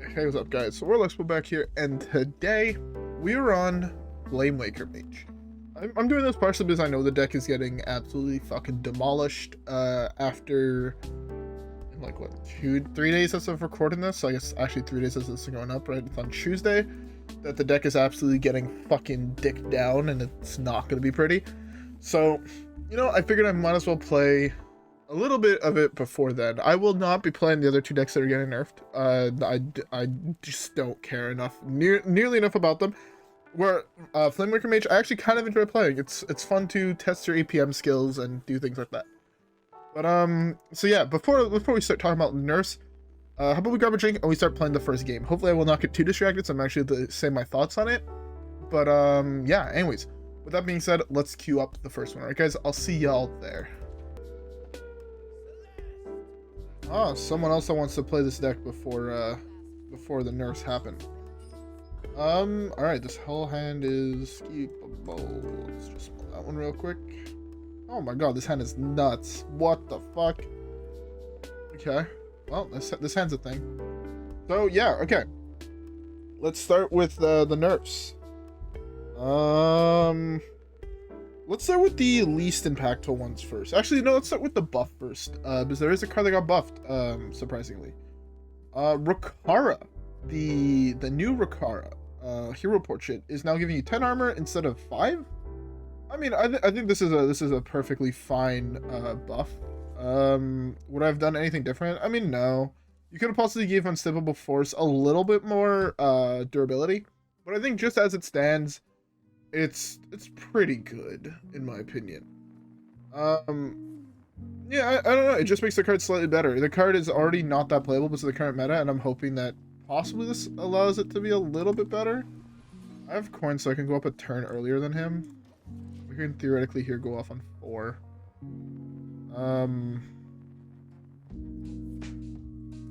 Hey, what's up, guys? So WhirlXbow back here, and today we are on Flamewaker Mage. I'm doing this partially because I know the deck is getting absolutely fucking demolished after, in like, what, 2-3 days as of recording this? So I guess actually 3 days as this is going up, right? It's on Tuesday that the deck is absolutely getting fucking dicked down, and it's not going to be pretty. So, you know, I figured I might as well play a little bit of it before then. I will not be playing the other two decks that are getting nerfed. I just don't care enough, nearly enough about them. Where Flamewaker Mage, I actually kind of enjoy playing. It's fun to test your APM skills and do things like that. But so yeah, before we start talking about nerfs, how about we grab a drink and we start playing the first game. Hopefully I will not get too distracted, so I'm actually able to say my thoughts on it. But yeah, anyways, with that being said, let's queue up the first one. Alright guys, I'll see y'all there. Ah, someone else that wants to play this deck before the nerfs happen. Alright, this whole hand is keepable. Let's just pull that one real quick. Oh my god, this hand is nuts. What the fuck? Okay. Well, this hand's a thing. So yeah, okay. Let's start with the nerfs. Let's start with the least impactful ones first. Actually, no, let's start with the buff first. Because there is a card that got buffed, surprisingly. Rukara. The new Rukara, hero portrait, is now giving you 10 armor instead of 5. I mean, I think this is a perfectly fine buff. Would I have done anything different? I mean, no. You could have possibly gave Unstoppable Force a little bit more durability, but I think just as it stands, it's pretty good in my opinion. Yeah, I don't know. It just makes the card slightly better. The card is already not that playable because of the current meta, and I'm hoping that possibly this allows it to be a little bit better. I have coins, so I can go up a turn earlier than him. We can theoretically here go off on 4.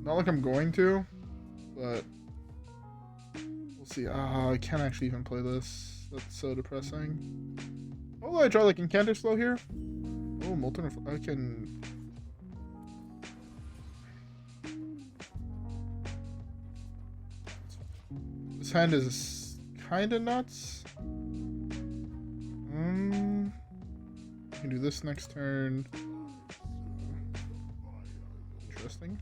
Not like I'm going to, but we'll see. I can't actually even play this. That's so depressing. Oh, I draw like Incanter slow here. Oh, Molten Reflection. I can. This hand is kind of nuts. I can do this next turn. Interesting.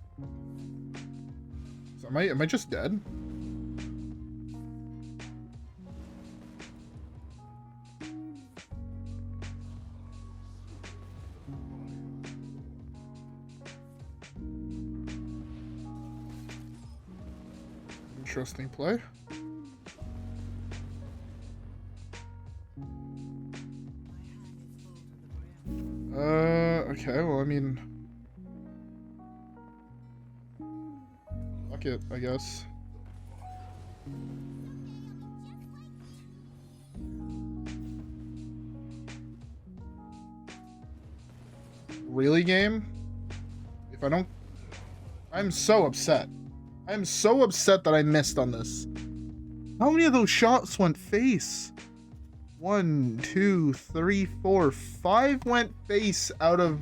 So am I just dead? Interesting play. Okay, well, I mean, fuck it, I guess. Really, game? If I don't... I'm so upset. I'm so upset that I missed on this. How many of those shots went face? 1, 2, 3, 4, 5 went face out of...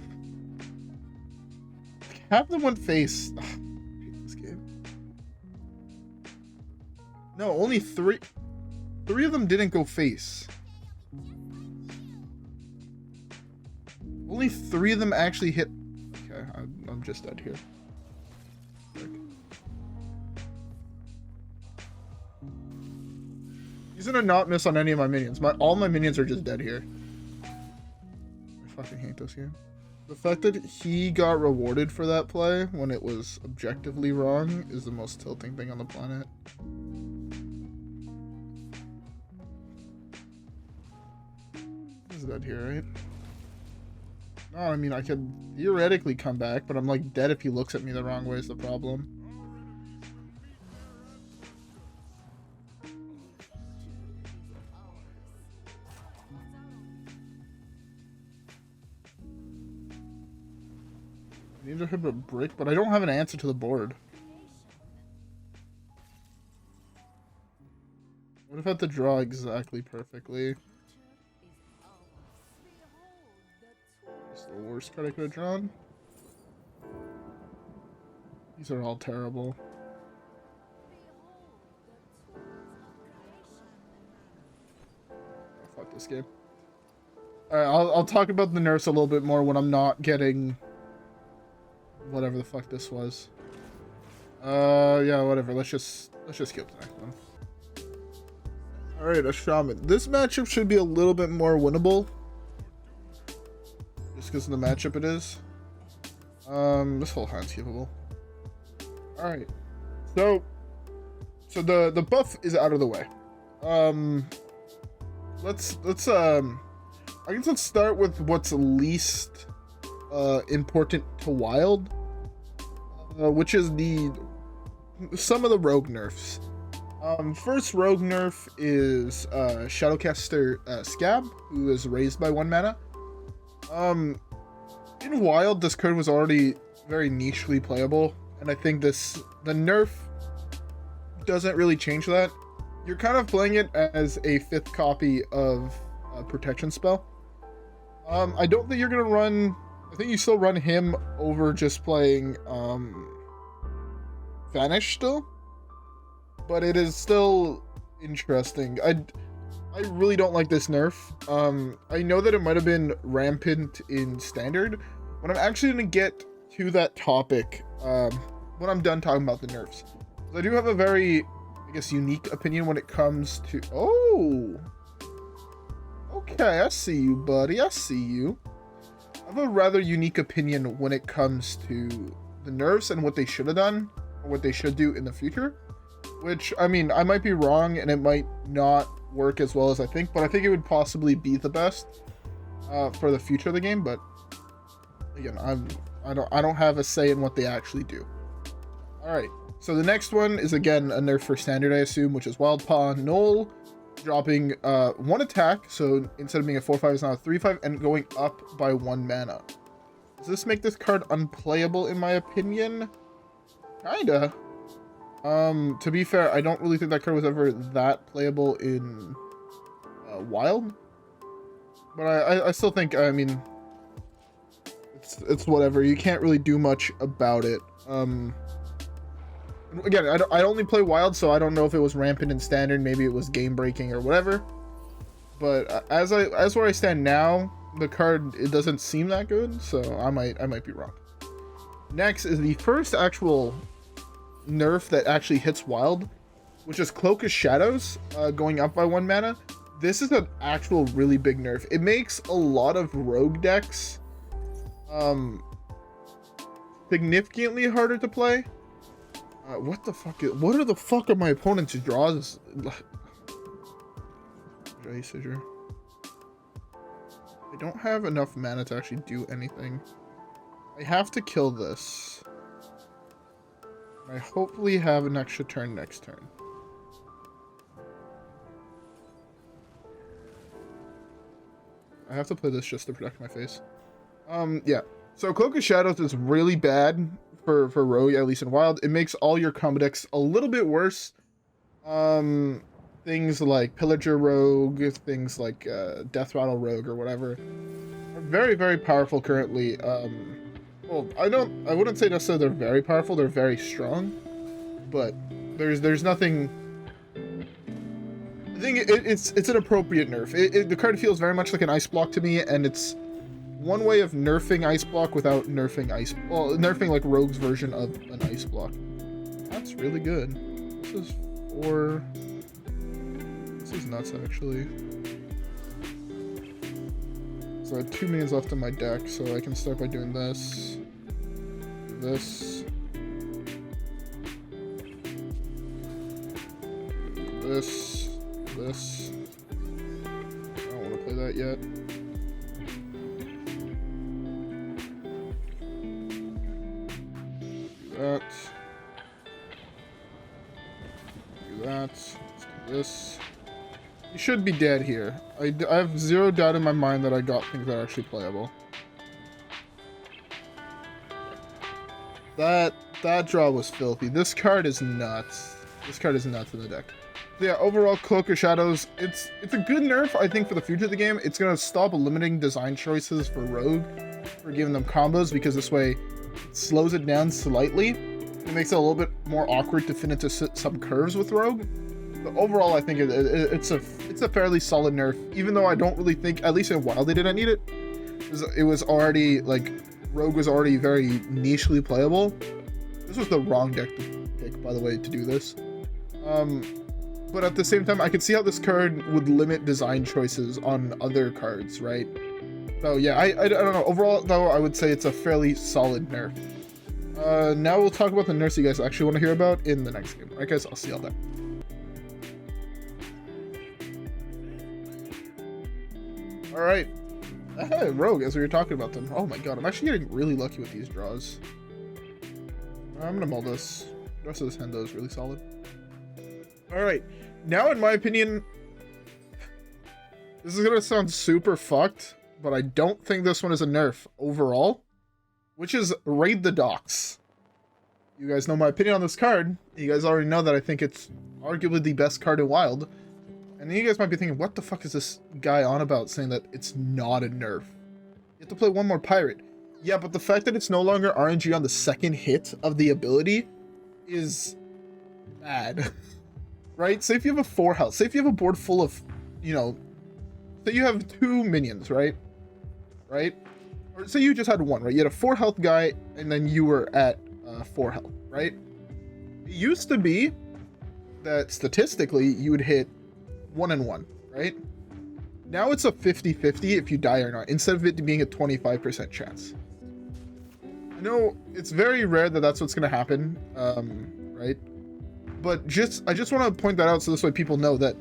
Half of them went face. Ugh, I hate this game. No, only 3. 3 of them didn't go face. Only 3 of them actually hit... Okay, I'm just dead here. He's gonna not miss on any of my minions. All my minions are just dead here. I fucking hate this game. The fact that he got rewarded for that play when it was objectively wrong is the most tilting thing on the planet. He's dead here, right? No, I mean, I could theoretically come back, but I'm like dead if he looks at me the wrong way is the problem. I need to hit a brick, but I don't have an answer to the board. What if I had to draw exactly perfectly? It's the worst card I could have drawn. These are all terrible. this game. Alright, I'll talk about the nerfs a little bit more when I'm not getting whatever the fuck this was. Yeah, whatever. Let's just skip the next one. Alright, a shaman. This matchup should be a little bit more winnable. Just because of the matchup it is. This whole hand's skippable. Alright. So the buff is out of the way. I guess let's start with what's least important to Wild, which is some of the rogue nerfs. First rogue nerf is Shadowcaster Scab, who is raised by 1 mana. In Wild, this card was already very nichely playable, and I think the nerf doesn't really change that. You're kind of playing it as a 5th copy of a protection spell. I don't think you're gonna run. I think you still run him over just playing Vanish still, but it is still interesting. I really don't like this nerf. I know that it might have been rampant in Standard. When I'm actually gonna get to that topic, when I'm done talking about the nerfs, I do have a very, I guess, unique opinion when it comes to. Oh. Okay, I see you, buddy. I see you. I have a rather unique opinion when it comes to the nerfs and what they should have done, or what they should do in the future. Which, I mean, I might be wrong, and it might not work as well as I think, but I think it would possibly be the best for the future of the game. But again, I don't have a say in what they actually do. All right. So the next one is again a nerf for Standard, I assume, which is Wild Paw Null. Dropping 1 attack, so instead of being a 4/5, it's now a 3/5, and going up by 1 mana. Does this make this card unplayable in my opinion? Kinda. To be fair, I don't really think that card was ever that playable in Wild. But I still think, I mean, it's whatever. You can't really do much about it. Again, I only play Wild, so I don't know if it was rampant in Standard. Maybe it was game breaking or whatever. But as where I stand now, the card, it doesn't seem that good, so I might be wrong. Next is the first actual nerf that actually hits Wild, which is Cloak of Shadows, going up by 1 mana. This is an actual really big nerf. It makes a lot of rogue decks significantly harder to play. What the fuck are my opponent's draws? I don't have enough mana to actually do anything. I have to kill this. I hopefully have an extra turn next turn. I have to play this just to protect my face. Yeah. So Cloak of Shadows is really bad for Rogue, at least in Wild. It makes all your combo decks a little bit worse. Things like Pillager Rogue, things like Death Rattle Rogue or whatever, are very, very powerful currently. Well, I wouldn't say necessarily they're very powerful. They're very strong, but there's nothing. I think it's an appropriate nerf. The card feels very much like an ice block to me, and it's one way of nerfing ice block without nerfing nerfing like Rogue's version of an ice block. That's really good. This is nuts, actually. So I have 2 minions left in my deck, so I can start by doing this, this, this. I don't want to play that yet. Do that. Let's do this. You should be dead here. I have zero doubt in my mind that I got things that are actually playable. That draw was filthy. This card is nuts. This card is nuts in the deck. So yeah, overall, Cloak of Shadows, it's a good nerf, I think, for the future of the game. It's going to stop limiting design choices for Rogue, for giving them combos, because this way it slows it down slightly. It makes it a little bit more awkward to fit into some curves with Rogue. But overall, I think it's a fairly solid nerf, even though I don't really think, at least in WoW, they didn't need it. It was already, like, Rogue was already very nichely playable. This was the wrong deck to pick, by the way, to do this. But at the same time, I could see how this card would limit design choices on other cards, right? So yeah, I don't know. Overall, though, I would say it's a fairly solid nerf. Now we'll talk about the nerfs you guys actually want to hear about in the next game. Alright guys, I'll see y'all then. Alright. Hey, Rogue, as we were talking about them. Oh my god, I'm actually getting really lucky with these draws. I'm gonna mull this. The rest of this hand, though, is really solid. Alright, now in my opinion, this is gonna sound super fucked, but I don't think this one is a nerf overall, which is Raid the Docks. You guys know my opinion on this card. You guys already know that I think it's arguably the best card in Wild. And then you guys might be thinking, what the fuck is this guy on about saying that it's not a nerf? You have to play one more pirate. Yeah, but the fact that it's no longer RNG on the second hit of the ability is bad. Right? Say if you have a 4 health. Say if you have a board full of, you know, say you have 2 minions, right? Right? Or say you just had 1, right? You had a 4 health guy, and then you were at 4 health, right? It used to be that statistically you would hit 1 and 1, right? Now it's a 50-50 if you die or not, instead of it being a 25% chance. I know it's very rare that that's what's going to happen, right? But I just want to point that out so this way people know that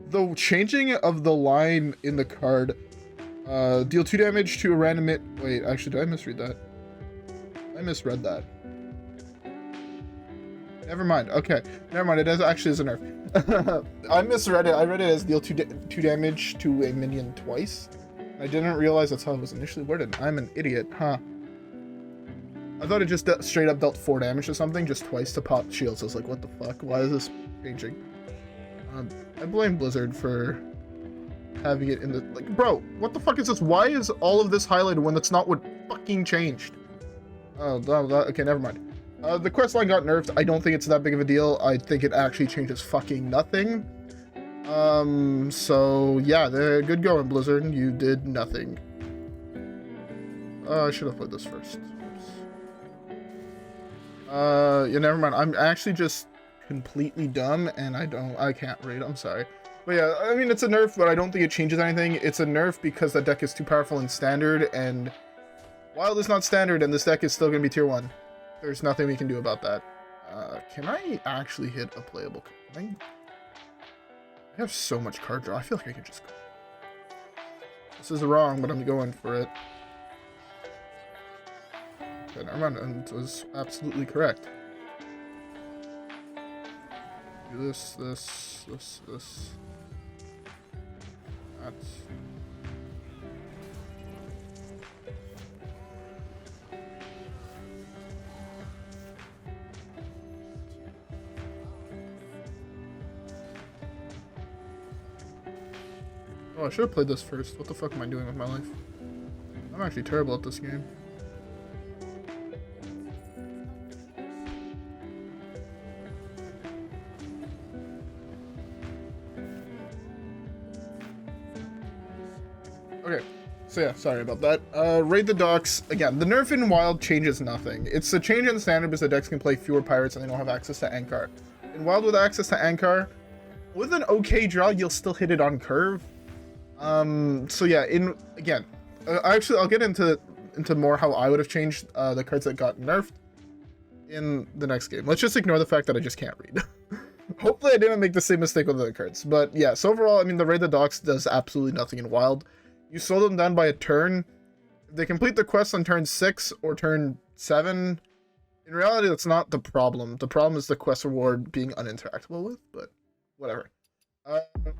the changing of the line in the card, deal 2 damage to a random hit. Wait, actually, did I misread that? I misread that. Never mind. Okay, never mind. It actually is a nerf. I misread it. I read it as deal 2 damage to a minion twice. I didn't realize that's how it was initially worded. I'm an idiot, huh? I thought it just straight up dealt 4 damage to something, just twice to pop shields. I was like, what the fuck? Why is this changing? I blame Blizzard for having it in the... Like, bro, what the fuck is this? Why is all of this highlighted when that's not what fucking changed? Oh, okay, never mind. The quest line got nerfed. I don't think it's that big of a deal. I think it actually changes fucking nothing. So, yeah, good going, Blizzard. You did nothing. I should have played this first. Yeah, never mind. I'm actually just completely dumb, and I can't read. I'm sorry. But yeah, I mean, it's a nerf, but I don't think it changes anything. It's a nerf because the deck is too powerful in standard, and Wild is not standard, and this deck is still going to be tier 1. There's nothing we can do about that. Can I actually hit a playable card? I have so much card draw. I feel like I could just go. This is wrong, but I'm going for it. Okay, never mind. And it was absolutely correct. Do this. That's... Oh, I should have played this first. What the fuck am I doing with my life? I'm actually terrible at this game. Okay, so yeah, sorry about that. Raid the Docks. Again, the nerf in Wild changes nothing. It's a change in the standard because the decks can play fewer pirates and they don't have access to Ankar. In Wild with access to Ankar, with an okay draw, you'll still hit it on curve. So yeah, I'll get into more how I would have changed the cards that got nerfed in the next game. Let's just ignore the fact that I just can't read. Hopefully I didn't make the same mistake with other cards. But yeah, so overall, I mean, the Raid the Docks does absolutely nothing in Wild. You slow them down by a turn. If they complete the quest on turn 6 or turn 7, in reality, that's not the problem. The problem is the quest reward being uninteractable with, but whatever.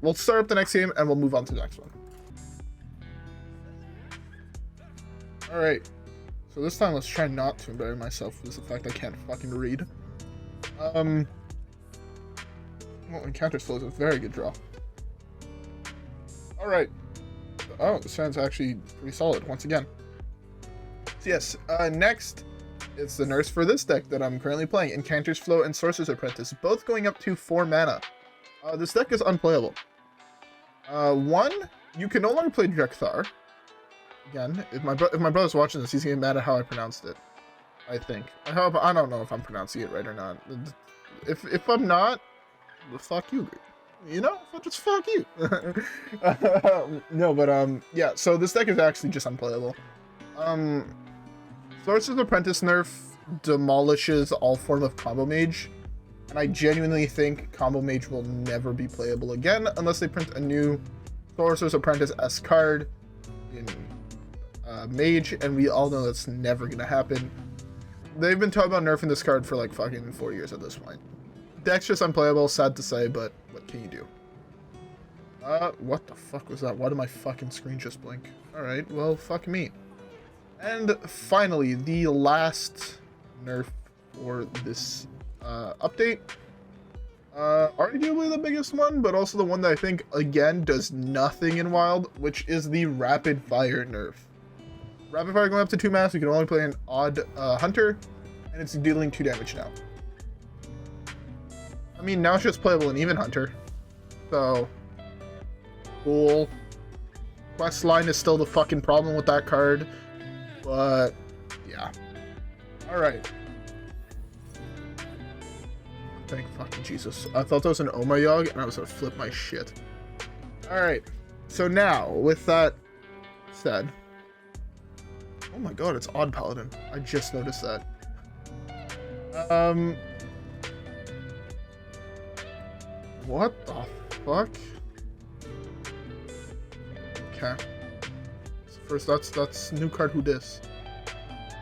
We'll start up the next game and we'll move on to the next one. Alright, so this time let's try not to embarrass myself with the fact I can't fucking read. Well, Encounter Slow is a very good draw. Alright. Oh, this sounds actually pretty solid once again. So yes, next, it's the nerfs for this deck that I'm currently playing. Incanter's Flow and Sorcerer's Apprentice, both going up to 4 mana. This deck is unplayable. One, you can no longer play Drek'Thar. Again, if my brother's watching this, he's gonna get mad at how I pronounced it. I think. I don't know if I'm pronouncing it right or not. If I'm not, well, fuck you. You know, just fuck you. No, but yeah. So this deck is actually just unplayable. Sorcerer's Apprentice nerf demolishes all form of combo mage, and I genuinely think combo mage will never be playable again unless they print a new Sorcerer's Apprentice S card in mage, and we all know that's never gonna happen. They've been talking about nerfing this card for like fucking 4 years at this point. Deck's just unplayable, sad to say, but what can you do? What the fuck was that? Why did my fucking screen just blink? Alright, well, fuck me. And finally, the last nerf for this update. Arguably the biggest one, but also the one that I think, again, does nothing in Wild, which is the Rapid Fire nerf. Rapid Fire going up to 2 mana, so you can only play an odd Hunter, and it's dealing 2 damage now. I mean, now it's just playable in Even Hunter, so cool. Quest line is still the fucking problem with that card, but yeah. Alright. Thank fucking Jesus. I thought that was an Omayog, and I was gonna flip my shit. Alright, so now, with that said... Oh my god, it's Odd Paladin. I just noticed that. What the fuck? Okay. So first, that's new card who dis.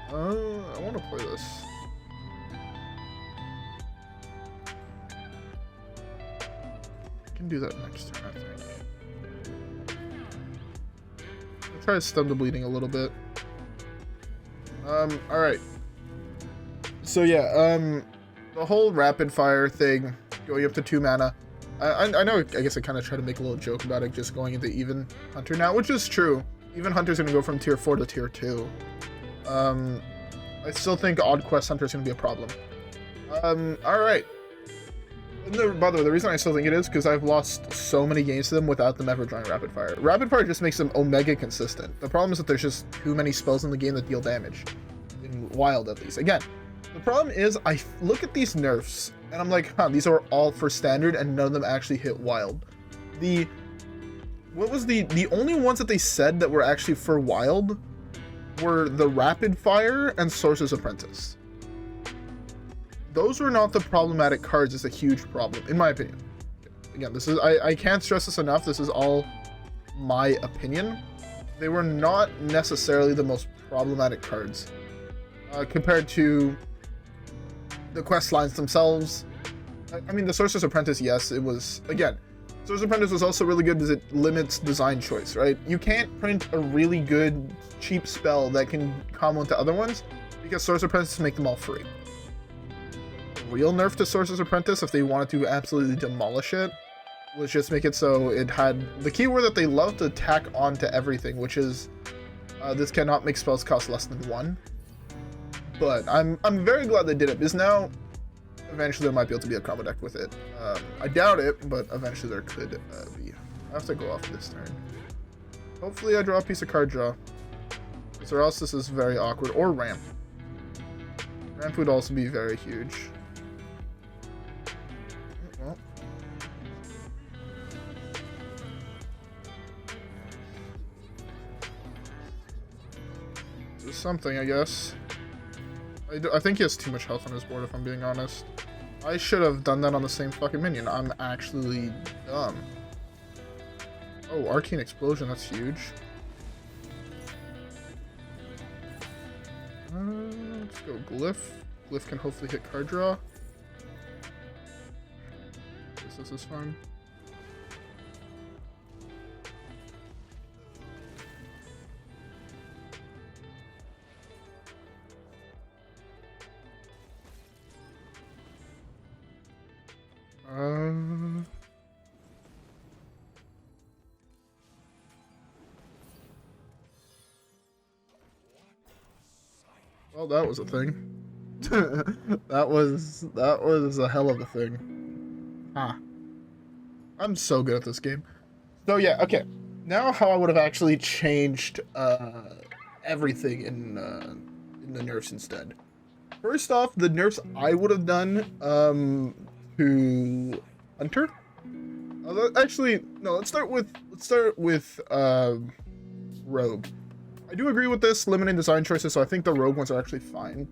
I want to play this. I can do that next turn, I think. I'll try to stem the bleeding a little bit. Alright. So yeah, the whole rapid fire thing, going up to 2 mana. I know, I guess I kind of try to make a little joke about it, just going into Even Hunter now, which is true. Even Hunter's going to go from tier 4 to tier 2. I still think Odd Quest Hunter's going to be a problem. Alright. By the way, the reason I still think it is because I've lost so many games to them without them ever drawing Rapid Fire. Rapid Fire just makes them Omega consistent. The problem is that there's just too many spells in the game that deal damage. In Wild, at least. Again, the problem is I look at these nerfs, and I'm like, huh, these are all for Standard, and none of them actually hit Wild. What was the only ones that they said that were actually for Wild were the Rapid Fire and Sorcerer's Apprentice. Those were not the problematic cards. It's a huge problem, in my opinion. Again, this is I can't stress this enough. This is all my opinion. They were not necessarily the most problematic cards compared to the quest lines themselves. I mean, the Sorcerer's Apprentice, yes, it was, again, Sorcerer's Apprentice was also really good because it limits design choice, right? You can't print a really good, cheap spell that can combo into other ones because Sorcerer's Apprentice make them all free. Real nerf to Sorcerer's Apprentice, if they wanted to absolutely demolish it, was just make it so it had the keyword that they love to tack on to everything, which is this cannot make spells cost less than 1. But I'm very glad they did it, because now eventually there might be able to be a combo deck with it. I doubt it, but eventually there could be. I have to go off this turn. Hopefully I draw a piece of card draw, or else this is very awkward. Or ramp. Ramp would also be very huge. Well. This is something, I guess. I think he has too much health on his board, if I'm being honest. I should have done that on the same fucking minion. I'm actually dumb. Oh, Arcane Explosion, that's huge. Let's go Glyph. Glyph can hopefully hit card draw. This is fun. Well, that was a thing. that was a hell of a thing. Ah. I'm so good at this game. So yeah, okay. Now how I would have actually changed everything in the nerfs instead. First off, the nerfs I would have done to Hunter. Actually, no. Let's start with Rogue. I do agree with this limiting design choices, so I think the Rogue ones are actually fine.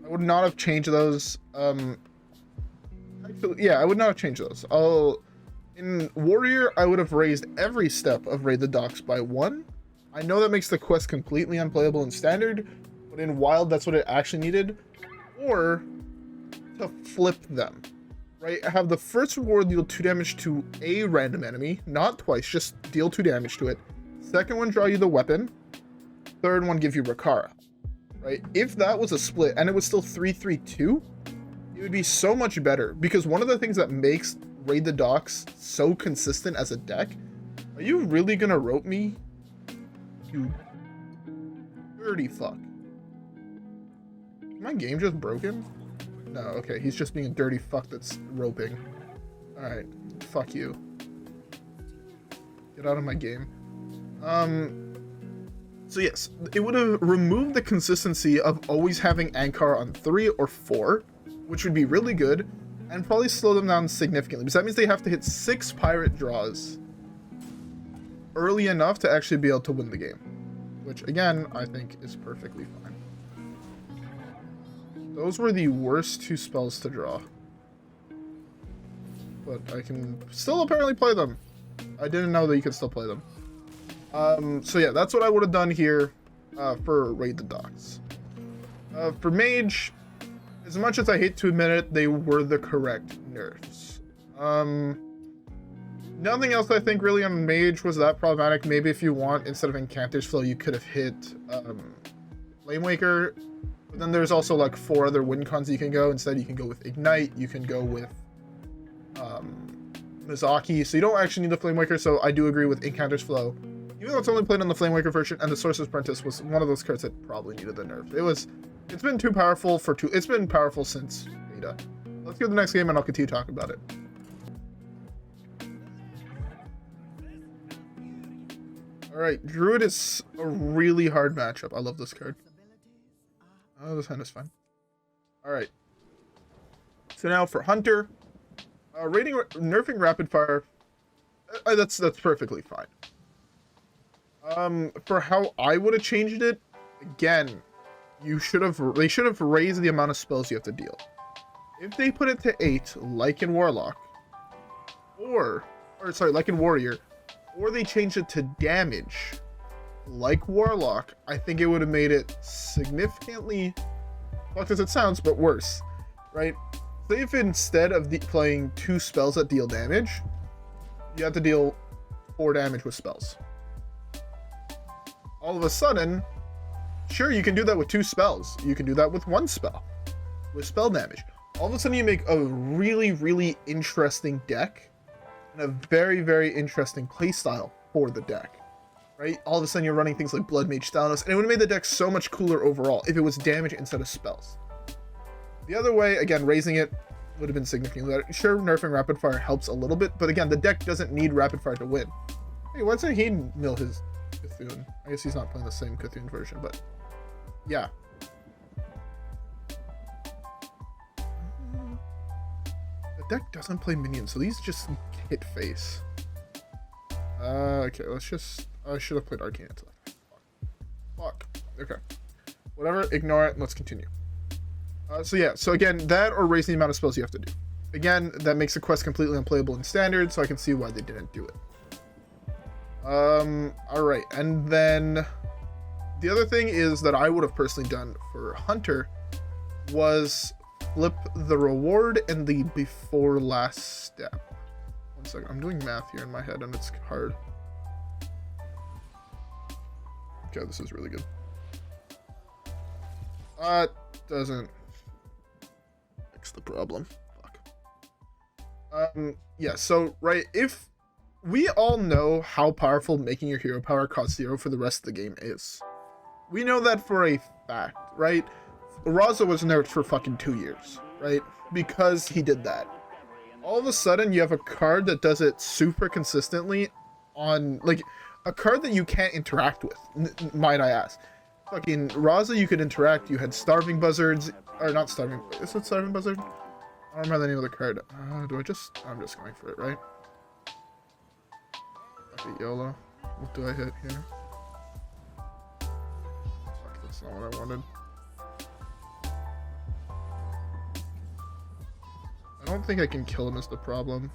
I would not have changed those. Actually, yeah, I would not have changed those. In Warrior, I would have raised every step of Raid the Docks by 1. I know that makes the quest completely unplayable in Standard, but in Wild, that's what it actually needed. Or to flip them, right? Have the first reward deal 2 damage to a random enemy, not twice, just deal 2 damage to it. Second one, draw you the weapon. Third one, give you Rakara, right? If that was a split and it was still 3-3-2, it would be so much better, because one of the things that makes Raid the Docks so consistent as a deck. Are you really gonna rope me? You dirty fuck. Is my game just broken? No, okay, he's just being a dirty fuck that's roping. Alright, fuck you. Get out of my game. So yes, it would have removed the consistency of always having Ankar on 3 or 4, which would be really good, and probably slow them down significantly, because that means they have to hit 6 pirate draws early enough to actually be able to win the game, which again, I think is perfectly fine. Those were the worst 2 spells to draw, but I can still apparently play them. I didn't know that you could still play them. So yeah, that's what I would have done here for Raid the Docks. For Mage, as much as I hate to admit it, they were the correct nerfs. Nothing else I think really on Mage was that problematic. Maybe if you want, instead of Incanter's Flow, you could have hit Flamewaker. But then there's also like 4 other win cons you can go. Instead, you can go with Ignite, you can go with Mizaki. So you don't actually need the Flamewaker, so I do agree with Incanter's Flow. Even though it's only played on the Flamewaker version, and the Sorcerer's Apprentice was one of those cards that probably needed the nerf. It's been too powerful it's been powerful since beta. Let's go to the next game and I'll continue talking about it. Alright, Druid is a really hard matchup. I love this card. Oh, this hand is fine. Alright. So now for Hunter. Nerfing Rapid Fire. That's perfectly fine. For how I would have changed it, again, they should have raised the amount of spells you have to deal. If they put it to 8, like in Warlock, like in Warrior, or they changed it to damage, like Warlock, I think it would have made it significantly, fucked as it sounds, but worse, right? Say if instead of playing 2 spells that deal damage, you have to deal 4 damage with spells. All of a sudden, sure, you can do that with 2 spells. You can do that with 1 spell, with spell damage. All of a sudden, you make a really, really interesting deck, and a very, very interesting playstyle for the deck, right? All of a sudden, you're running things like Blood Mage Thanos, and it would have made the deck so much cooler overall if it was damage instead of spells. The other way, again, raising it would have been significantly better. Sure, nerfing Rapid Fire helps a little bit, but again, the deck doesn't need Rapid Fire to win. Hey, why doesn't he mill his Cthulhu? I guess he's not playing the same Cthulhu version, but yeah. The deck doesn't play minions, so these just hit face. Okay, I should have played Arcane Intellect. Fuck. Okay. Whatever, ignore it, and let's continue. So again, that or raising the amount of spells you have to do. Again, that makes the quest completely unplayable in Standard, so I can see why they didn't do it. Alright, and then the other thing is that I would have personally done for Hunter was flip the reward and the before last step. One second, I'm doing math here in my head and it's hard. Okay, this is really good. Doesn't fix the problem. Fuck. Yeah, so, right, if we all know how powerful making your hero power cost 0 for the rest of the game is. We know that for a fact, right? Raza was nerfed for fucking 2 years, right? Because he did that. all of a sudden you have a card that does it super consistently on, like, a card that you can't interact with, might I ask. Fucking Raza, you could interact. You had Starving Buzzards, or not Starving, is it Starving Buzzard? I don't remember the name of the card. I'm just going for it, right? Okay, YOLO. What do I hit here? Fuck, that's not what I wanted. I don't think I can kill him is the problem.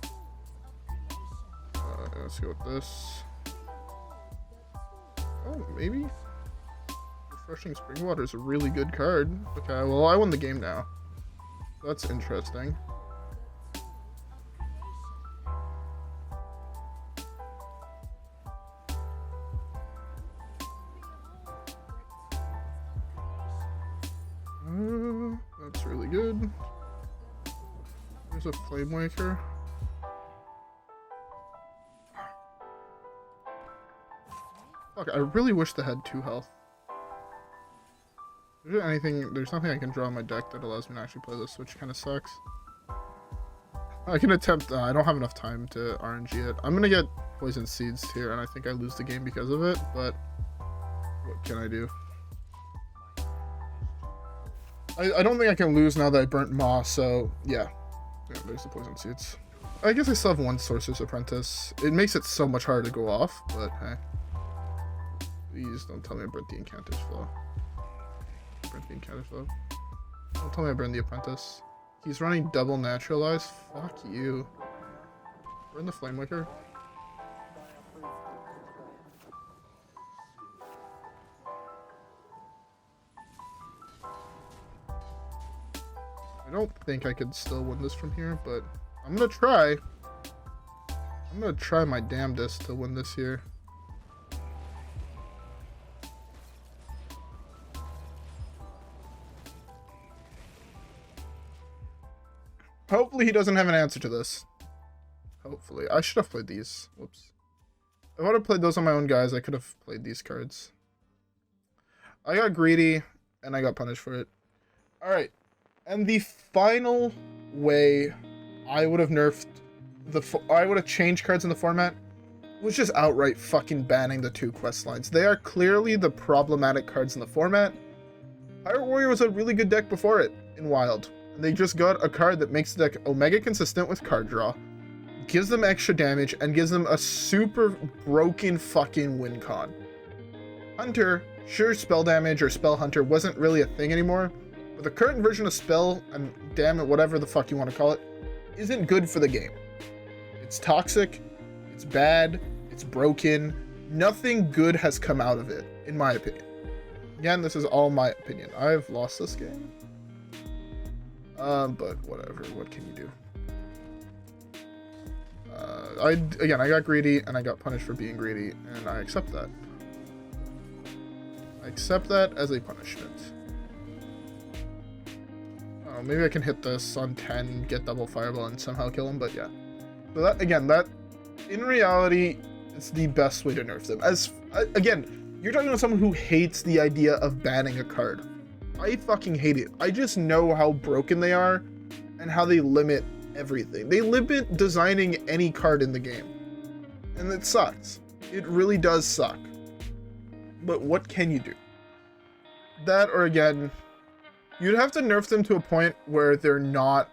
Let's go with this. Oh, maybe? Refreshing Spring Water is a really good card. Okay, well, I won the game now. That's interesting. That's really good. There's a Flamewaker. Fuck, I really wish they had 2 health. Is there anything? There's nothing I can draw in my deck that allows me to actually play this, which kind of sucks. I can attempt. I don't have enough time to RNG it. I'm gonna get Poison Seeds here, and I think I lose the game because of it. But what can I do? I don't think I can lose now that I burnt Maw. So yeah, there's the Poison Seeds. I guess I still have 1 Sorcerer's Apprentice. It makes it so much harder to go off, but hey. Please don't tell me I burnt the Incanter's Flow. Burnt the Incanter's Flow. Don't tell me I burned the Apprentice. He's running double Naturalize? Fuck you. Burn the Flamewaker. I don't think I could still win this from here, but I'm gonna try. I'm gonna try my damnedest to win this here. Hopefully he doesn't have an answer to this. Hopefully. I should have played these. Whoops. If I would have played those on my own guys, I could have played these cards. I got greedy, and I got punished for it. Alright. And the final way I would have nerfed I would have changed cards in the format was just outright fucking banning the 2 quest lines. They are clearly the problematic cards in the format. Pirate Warrior was a really good deck before it in Wild. They just got a card that makes the deck Omega consistent with card draw, gives them extra damage, and gives them a super broken fucking win con. Hunter, sure, spell damage or spell hunter wasn't really a thing anymore, but the current version of spell, and damn it, whatever the fuck you want to call it, isn't good for the game. It's toxic, it's bad, it's broken, nothing good has come out of it, in my opinion. Again, this is all my opinion. I've lost this game. But whatever, what can you do? I got greedy, and I got punished for being greedy, and I accept that. I accept that as a punishment. Oh, maybe I can hit this on 10, get double fireball, and somehow kill him, but yeah. So that, again, that, in reality, it's the best way to nerf them. Again, you're talking about someone who hates the idea of banning a card. I fucking hate it. I just know how broken they are and how they limit everything. They limit designing any card in the game. And it sucks. It really does suck. But what can you do? That, or again, you'd have to nerf them to a point where they're not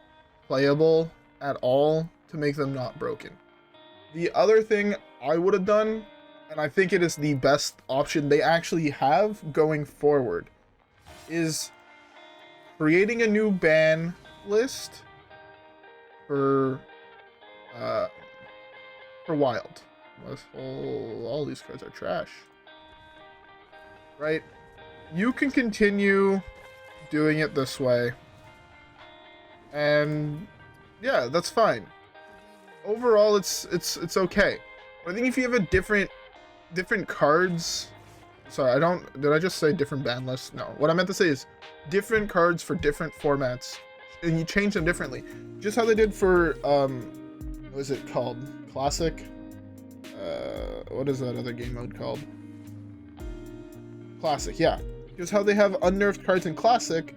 playable at all to make them not broken. The other thing I would have done, and I think it is the best option they actually have going forward, is creating a new ban list for Wild. All these cards are trash. Right? You can continue doing it this way, and yeah, that's fine. Overall, it's okay. But I think if you have a different cards. Sorry, did I just say different ban lists? No. What I meant to say is different cards for different formats, and you change them differently. Just how they did for, what is it called? Classic? What is that other game mode called? Classic, yeah. Just how they have unnerfed cards in Classic,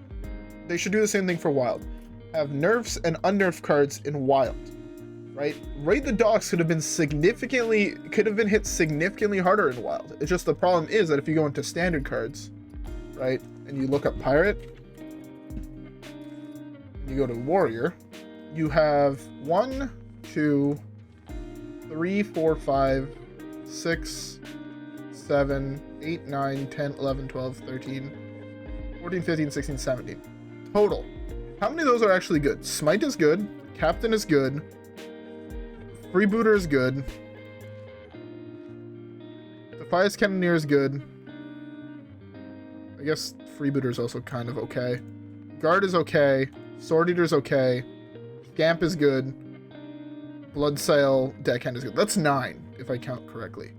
they should do the same thing for Wild. Have nerfs and unnerfed cards in Wild. right? Raid the Docks could have been hit significantly harder in Wild. It's just the problem is that if you go into standard cards, right, and you look up Pirate, and you go to Warrior, you have 1, 2, 3, 4, 5, 6, 7, 8, 9, 10, 11, 12, 13, 14, 15, 16, 17. Total. How many of those are actually good? Smite is good. Captain is good. Freebooter is good. Defias Cannoneer is good. I guess Freebooter is also kind of okay. Guard is okay. Sword Eater is okay. Scamp is good. Bloodsail, Deckhand is good. That's 9, if I count correctly.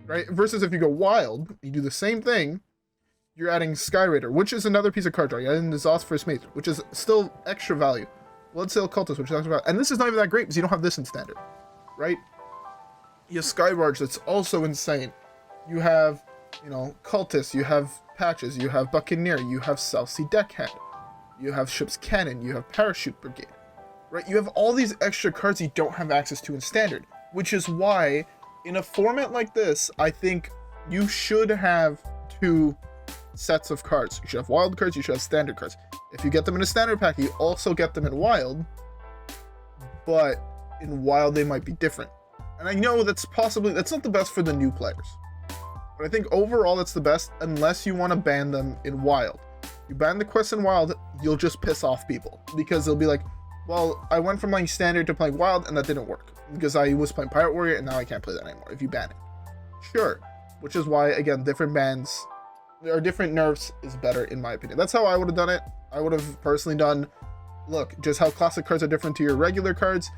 Right? Versus if you go Wild, you do the same thing. You're adding Skyraider, which is another piece of card draw. You're adding the Zospherus Mage, which is still extra value. Bloodsail Cultist, which is extra value. And this is not even that great because you don't have this in standard. Right? You have Skybarge, that's also insane. You have, you know, Cultist, you have Patches, you have Buccaneer, you have South Sea Deckhand, you have Ship's Cannon, you have Parachute Brigade. Right? You have all these extra cards you don't have access to in standard, which is why, in a format like this, I think you should have 2 sets of cards. You should have Wild cards, you should have standard cards. If you get them in a standard pack, you also get them in Wild, but in Wild they might be different. And I know that's not the best for the new players, but I think overall that's the best, unless you want to ban them in Wild. You ban the quests in Wild, you'll just piss off people, because they'll be like, well, I went from playing standard to playing Wild and that didn't work because I was playing Pirate Warrior and now I can't play that anymore if you ban it. Sure, which is why, again, different bans or different nerfs is better in my opinion. That's how I would have done it. I would have personally done, look, just how classic cards are different to your regular cards.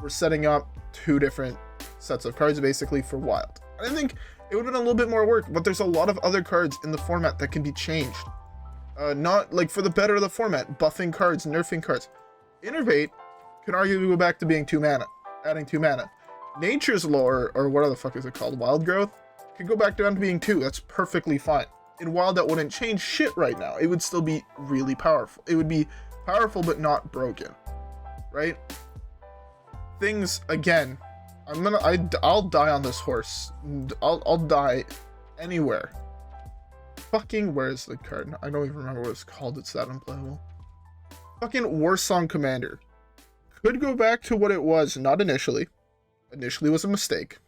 We're setting up 2 different sets of cards basically for Wild. I think it would have been a little bit more work, but there's a lot of other cards in the format that can be changed. Not like for the better of the format, buffing cards, nerfing cards. Innervate can arguably go back to being 2 mana, adding 2 mana. Nature's Lore, or what the fuck is it called, Wild Growth, could go back down to being 2. That's perfectly fine. In Wild, that wouldn't change shit right now. It would still be really powerful. It would be powerful but not broken, right? Things, again, I'll die on this horse. I'll die anywhere. Fucking, where's the card? I don't even remember what it's called. It's that unplayable. Fucking Warsong Commander. Could go back to what it was, not initially. Initially was a mistake.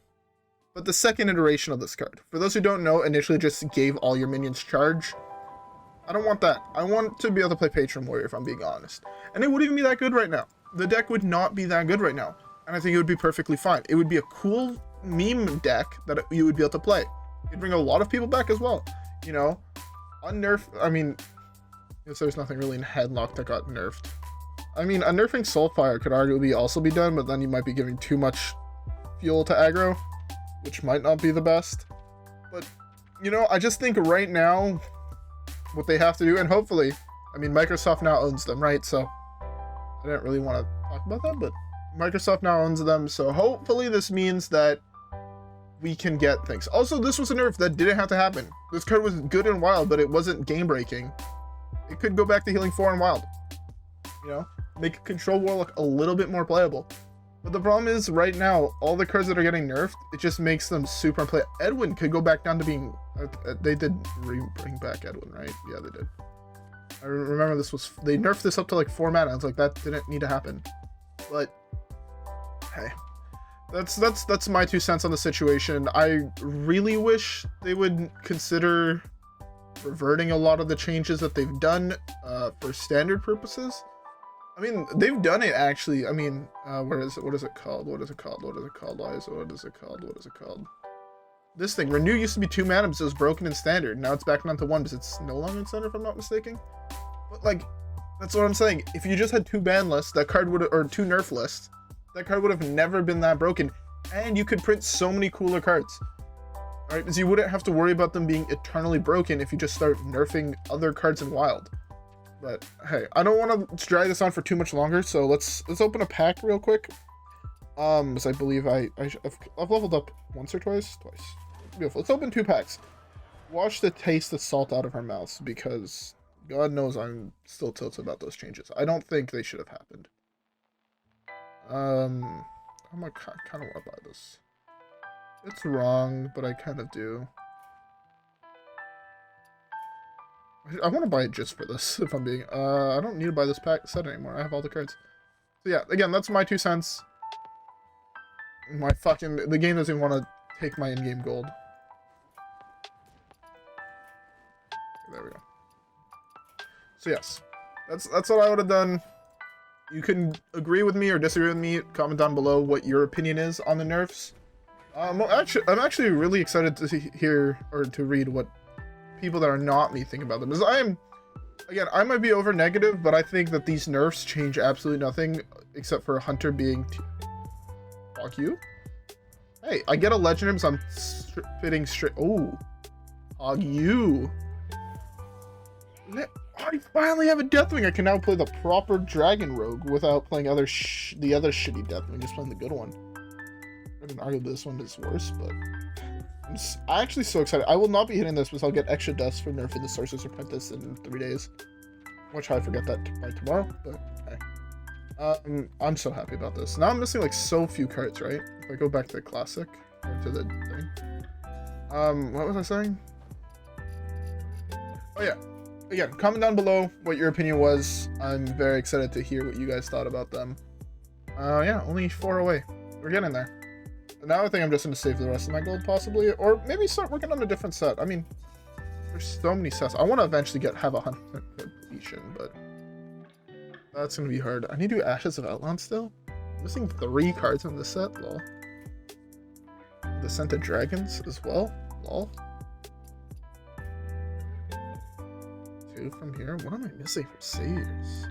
But the second iteration of this card. For those who don't know, initially just gave all your minions charge. I don't want that. I want to be able to play Patron Warrior, if I'm being honest. And it wouldn't even be that good right now. The deck would not be that good right now. And I think it would be perfectly fine. It would be a cool meme deck that you would be able to play. It'd bring a lot of people back as well. You know, unnerf, I mean, guess there's nothing really in Headlock that got nerfed. I mean, unnerfing Soulfire could arguably also be done, but then you might be giving too much fuel to aggro, which might not be the best. But, you know, I just think right now, what they have to do, and hopefully, I mean, Microsoft now owns them, right? So, I didn't really want to talk about that, but Microsoft now owns them, so hopefully this means that we can get things. Also, this was a nerf that didn't have to happen. This card was good in Wild, but it wasn't game-breaking. It could go back to healing 4 in Wild. You know? Make Control Warlock a little bit more playable. But the problem is, right now, all the cards that are getting nerfed, it just makes them super unplayable. Edwin could go back down to being... they did bring back Edwin, right? Yeah, they did. I remember this was... They nerfed this up to like 4 mana. I was like, that didn't need to happen. But, hey. That's my 2 cents on the situation. I really wish they would consider reverting a lot of the changes that they've done for standard purposes. I mean, they've done it actually. I mean, where is it? What is it called? What is it called? What is it called? What is it called? What is it called? This thing, Renew used to be 2 mana because it was broken in standard. Now it's back down to 1 because it's no longer in standard, if I'm not mistaken. But like, that's what I'm saying. If you just had 2 ban lists, that card would, or 2 nerf lists, that card would have never been that broken, and you could print so many cooler cards. Alright, because you wouldn't have to worry about them being eternally broken if you just start nerfing other cards in Wild. But hey, I don't want to drag this on for too much longer, so let's open a pack real quick. Because I believe I've leveled up once or twice. Beautiful. Let's open 2 packs. Wash the taste of salt out of our mouths, because God knows I'm still tilted about those changes. I don't think they should have happened. I'm gonna kind of want to buy this. It's wrong, but I kind of do. I want to buy it just for this, if I'm being... I don't need to buy this set anymore. I have all the cards. So yeah, again, that's my 2 cents. The game doesn't even want to take my in-game gold. There we go. So yes, that's what I would have done. You can agree with me or disagree with me. Comment down below what your opinion is on the nerfs. I'm actually really excited to hear or to read what people that are not me think about them. Because I might be over negative, but I think that these nerfs change absolutely nothing except for Hunter being fuck you. Hey, I get a legendary, so I'm fitting straight. Oh, hog you. I finally have a Deathwing. I can now play the proper Dragon Rogue without playing the other shitty Deathwing. Just playing the good one. I can argue this one is worse, but I'm actually so excited. I will not be hitting this because I'll get extra dust for nerfing the Sorcerer's Apprentice in 3 days. Which I forget that by tomorrow, but hey. I'm so happy about this. Now I'm missing like so few cards, right? If I go back to the classic or to the thing. What was I saying? Oh yeah. Again, comment down below what your opinion was. I'm very excited to hear what you guys thought about them. Yeah, only 4 away. We're getting there. Now I think I'm just going to save the rest of my gold, possibly. Or maybe start working on a different set. I mean, there's so many sets. I want to eventually have 100% completion, but that's going to be hard. I need to do Ashes of Outland still. I'm missing 3 cards in this set, lol. Descent of Dragons as well, lol. From here. What am I missing for saviors?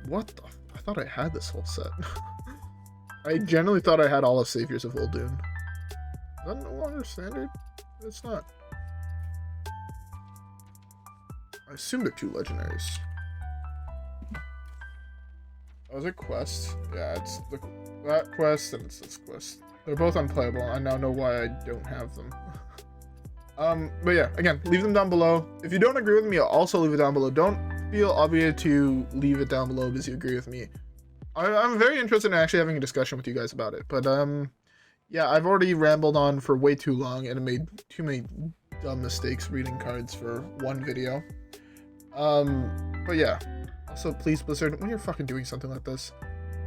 What the I thought I had this whole set. I genuinely thought I had all of Saviors of Uldoon. Is that no longer standard? It's not. I assume they're 2 legendaries. Oh, is it quest? Yeah, it's that quest and it's this quest. They're both unplayable. I now know why I don't have them. But yeah, again, leave them down below. If you don't agree with me, also leave it down below. Don't feel obligated to leave it down below because you agree with me. I'm very interested in actually having a discussion with you guys about it. But yeah, I've already rambled on for way too long and made too many dumb mistakes reading cards for one video. But yeah, also please Blizzard, when you're fucking doing something like this,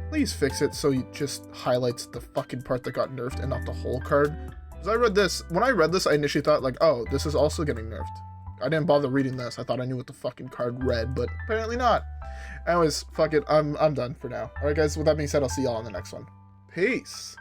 please fix it so it just highlights the fucking part that got nerfed and not the whole card. Because when I read this, I initially thought like, oh, this is also getting nerfed. I didn't bother reading this. I thought I knew what the fucking card read, but apparently not. Anyways, fuck it. I'm done for now. Alright guys, with that being said, I'll see y'all in the next one. Peace.